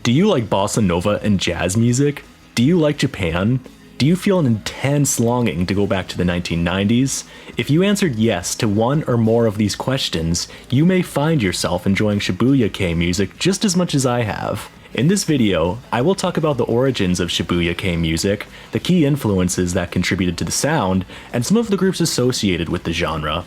Do you like bossa nova and jazz music? Do you like Japan? Do you feel an intense longing to go back to the 1990s? If you answered yes to one or more of these questions, you may find yourself enjoying Shibuya-Kei music just as much as I have. In this video, I will talk about the origins of Shibuya-Kei music, the key influences that contributed to the sound, and some of the groups associated with the genre.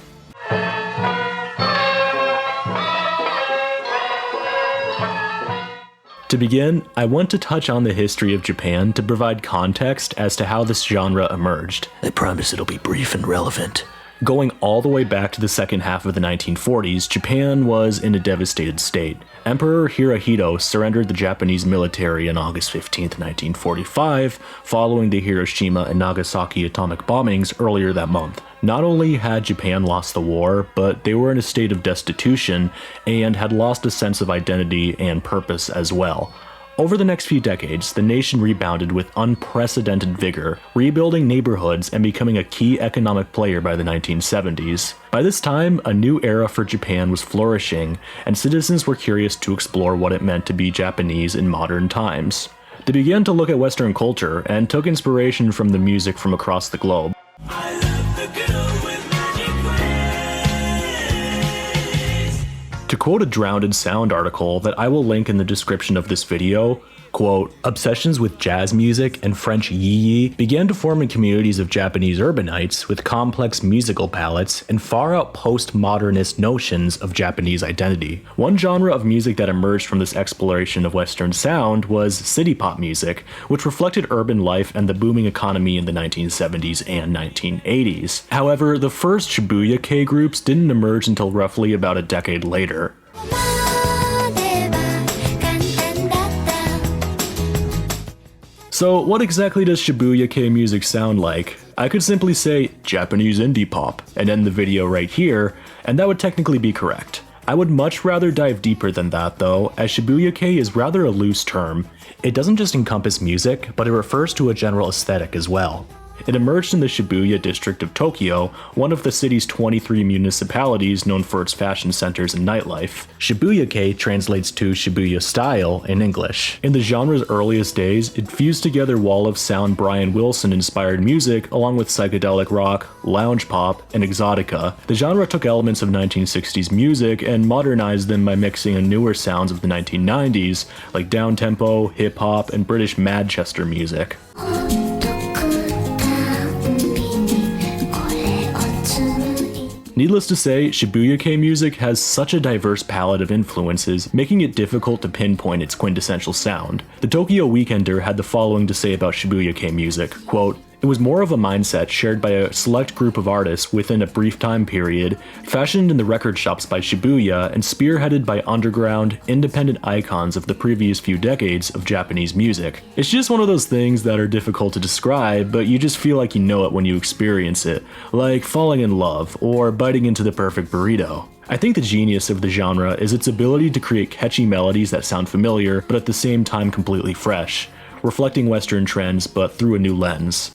To begin, I want to touch on the history of Japan to provide context as to how this genre emerged. I promise it'll be brief and relevant. Going all the way back to the second half of the 1940s, Japan was in a devastated state. Emperor Hirohito surrendered the Japanese military on August 15, 1945, following the Hiroshima and Nagasaki atomic bombings earlier that month. Not only had Japan lost the war, but they were in a state of destitution and had lost a sense of identity and purpose as well. Over the next few decades, the nation rebounded with unprecedented vigor, rebuilding neighborhoods and becoming a key economic player by the 1970s. By this time, a new era for Japan was flourishing, and citizens were curious to explore what it meant to be Japanese in modern times. They began to look at Western culture and took inspiration from the music from across the globe. To quote a Drowned Sound article that I will link in the description of this video, quote, "Obsessions with jazz music and French yee-yee began to form in communities of Japanese urbanites with complex musical palettes and far-out postmodernist notions of Japanese identity. One genre of music that emerged from this exploration of Western sound was Citypop music, which reflected urban life and the booming economy in the 1970s and 1980s. However, the first Shibuya-Kei groups didn't emerge until roughly about a decade later. So what exactly does Shibuya-Kei music sound like? I could simply say Japanese indie pop and end the video right here, and that would technically be correct. I would much rather dive deeper than that though, as Shibuya-Kei is rather a loose term. It doesn't just encompass music, but it refers to a general aesthetic as well. It emerged in the Shibuya district of Tokyo, one of the city's 23 municipalities known for its fashion centers and nightlife. Shibuya-Kei translates to Shibuya style in English. In the genre's earliest days, it fused together wall of sound Brian Wilson inspired music along with psychedelic rock, lounge pop, and exotica. The genre took elements of 1960s music and modernized them by mixing in newer sounds of the 1990s, like downtempo, hip-hop, and British Manchester music. Needless to say, Shibuya-Kei music has such a diverse palette of influences, making it difficult to pinpoint its quintessential sound. The Tokyo Weekender had the following to say about Shibuya-Kei music, quote, "It was more of a mindset shared by a select group of artists within a brief time period, fashioned in the record shops by Shibuya and spearheaded by underground, independent icons of the previous few decades of Japanese music. It's just one of those things that are difficult to describe, but you just feel like you know it when you experience it, like falling in love or biting into the perfect burrito." I think the genius of the genre is its ability to create catchy melodies that sound familiar, but at the same time completely fresh, reflecting Western trends but through a new lens.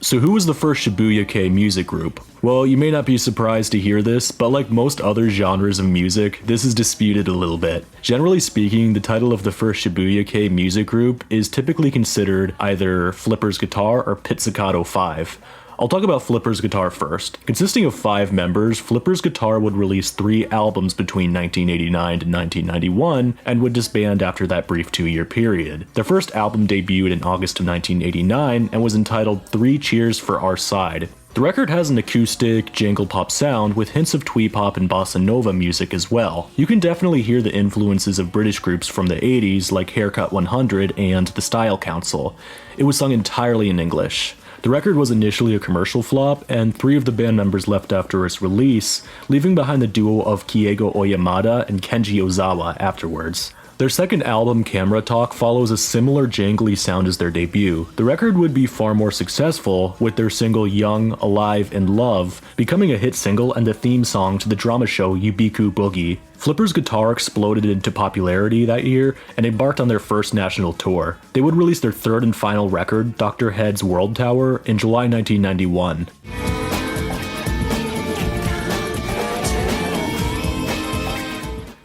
So who was the first Shibuya-Kei music group? Well, you may not be surprised to hear this, but like most other genres of music, this is disputed a little bit. Generally speaking, the title of the first Shibuya-Kei music group is typically considered either Flipper's Guitar or Pizzicato 5. I'll talk about Flipper's Guitar first. Consisting of 5 members, Flipper's Guitar would release 3 albums between 1989 to 1991 and would disband after that brief 2-year period. Their first album debuted in August of 1989 and was entitled 3 Cheers for Our Side. The record has an acoustic, jangle pop sound with hints of twee pop and bossa nova music as well. You can definitely hear the influences of British groups from the 80s like Haircut 100 and The Style Council. It was sung entirely in English. The record was initially a commercial flop, and 3 of the band members left after its release, leaving behind the duo of Kiego Oyamada and Kenji Ozawa afterwards. Their second album, Camera Talk, follows a similar jangly sound as their debut. The record would be far more successful, with their single Young, Alive, and Love becoming a hit single and the theme song to the drama show Yubiku Boogie. Flipper's Guitar exploded into popularity that year and embarked on their first national tour. They would release their third and final record, Dr. Head's World Tower, in July 1991.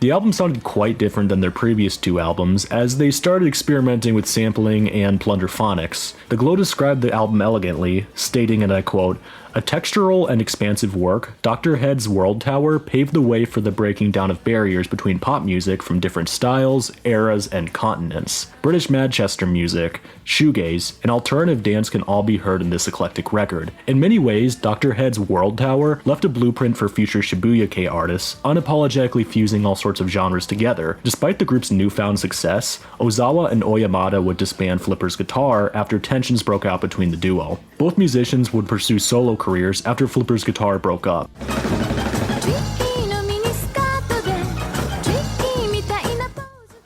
The album sounded quite different than their previous two albums, as they started experimenting with sampling and plunderphonics. The Glow described the album elegantly, stating, and I quote, "A textural and expansive work, Dr. Head's World Tower paved the way for the breaking down of barriers between pop music from different styles, eras, and continents. British Manchester music, shoegaze, and alternative dance can all be heard in this eclectic record. In many ways, Dr. Head's World Tower left a blueprint for future Shibuya-Kei artists, unapologetically fusing all sorts of genres together. Despite the group's newfound success, Ozawa and Oyamada would disband Flipper's Guitar after tensions broke out between the duo. Both musicians would pursue solo careers after Flipper's Guitar broke up.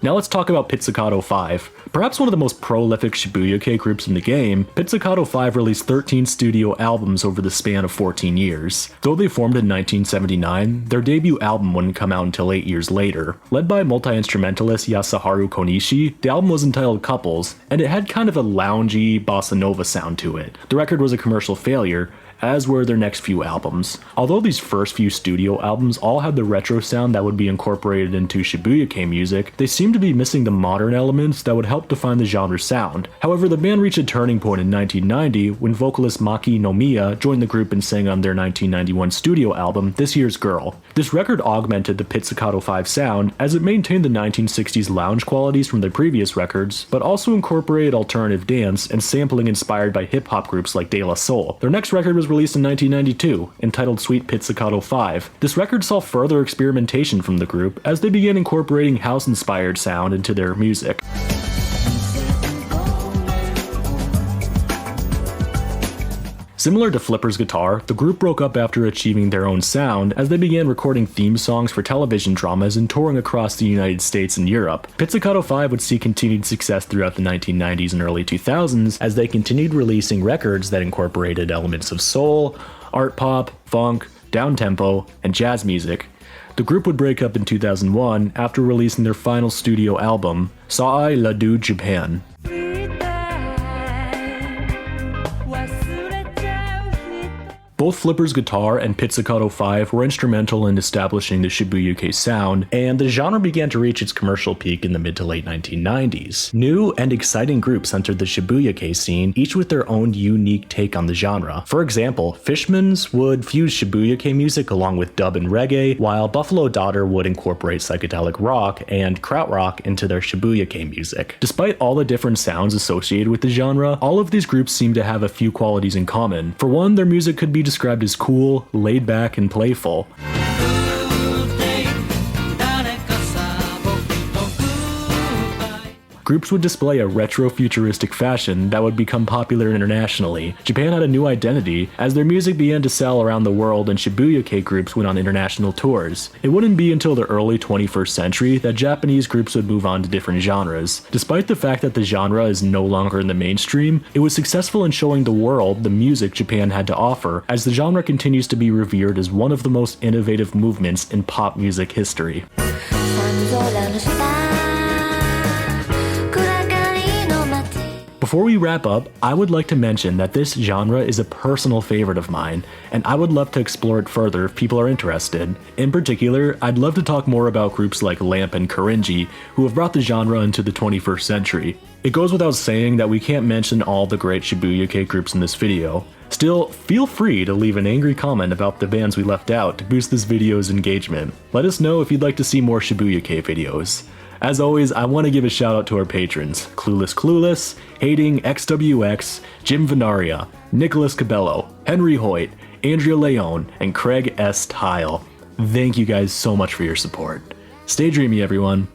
Now let's talk about Pizzicato 5. Perhaps one of the most prolific Shibuya-Kei groups in the game, Pizzicato 5 released 13 studio albums over the span of 14 years. Though they formed in 1979, their debut album wouldn't come out until 8 years later. Led by multi-instrumentalist Yasuharu Konishi, the album was entitled Couples, and it had kind of a loungy, bossa nova sound to it. The record was a commercial failure, as were their next few albums. Although these first few studio albums all had the retro sound that would be incorporated into Shibuya-Kei music, they seemed to be missing the modern elements that would help define the genre's sound. However, the band reached a turning point in 1990 when vocalist Maki Nomiya joined the group and sang on their 1991 studio album, This Year's Girl. This record augmented the Pizzicato 5 sound as it maintained the 1960s lounge qualities from their previous records, but also incorporated alternative dance and sampling inspired by hip-hop groups like De La Soul. Their next record was released in 1992, entitled Sweet Pizzicato 5. This record saw further experimentation from the group as they began incorporating house-inspired sound into their music. Similar to Flipper's Guitar, the group broke up after achieving their own sound as they began recording theme songs for television dramas and touring across the United States and Europe. Pizzicato 5 would see continued success throughout the 1990s and early 2000s as they continued releasing records that incorporated elements of soul, art pop, funk, downtempo, and jazz music. The group would break up in 2001 after releasing their final studio album, Sai La Du Japan. Both Flipper's Guitar and Pizzicato 5 were instrumental in establishing the Shibuya-Kei sound, and the genre began to reach its commercial peak in the mid to late 1990s. New and exciting groups entered the Shibuya-Kei scene, each with their own unique take on the genre. For example, Fishmans would fuse Shibuya-Kei music along with dub and reggae, while Buffalo Daughter would incorporate psychedelic rock and krautrock into their Shibuya-Kei music. Despite all the different sounds associated with the genre, all of these groups seem to have a few qualities in common. For one, their music could be described as cool, laid back, and playful. Groups would display a retro-futuristic fashion that would become popular internationally. Japan had a new identity as their music began to sell around the world and Shibuya-Kei groups went on international tours. It wouldn't be until the early 21st century that Japanese groups would move on to different genres. Despite the fact that the genre is no longer in the mainstream, it was successful in showing the world the music Japan had to offer, as the genre continues to be revered as one of the most innovative movements in pop music history. Before we wrap up, I would like to mention that this genre is a personal favorite of mine, and I would love to explore it further if people are interested. In particular, I'd love to talk more about groups like Lamp and KIRINJI, who have brought the genre into the 21st century. It goes without saying that we can't mention all the great Shibuya-Kei groups in this video. Still, feel free to leave an angry comment about the bands we left out to boost this video's engagement. Let us know if you'd like to see more Shibuya-Kei videos. As always, I want to give a shout out to our patrons, Clueless, Hating XWX, Jim Venaria, Nicholas Cabello, Henry Hoyt, Andrea Leone, and Craig S. Tile. Thank you guys so much for your support. Stay dreamy, everyone.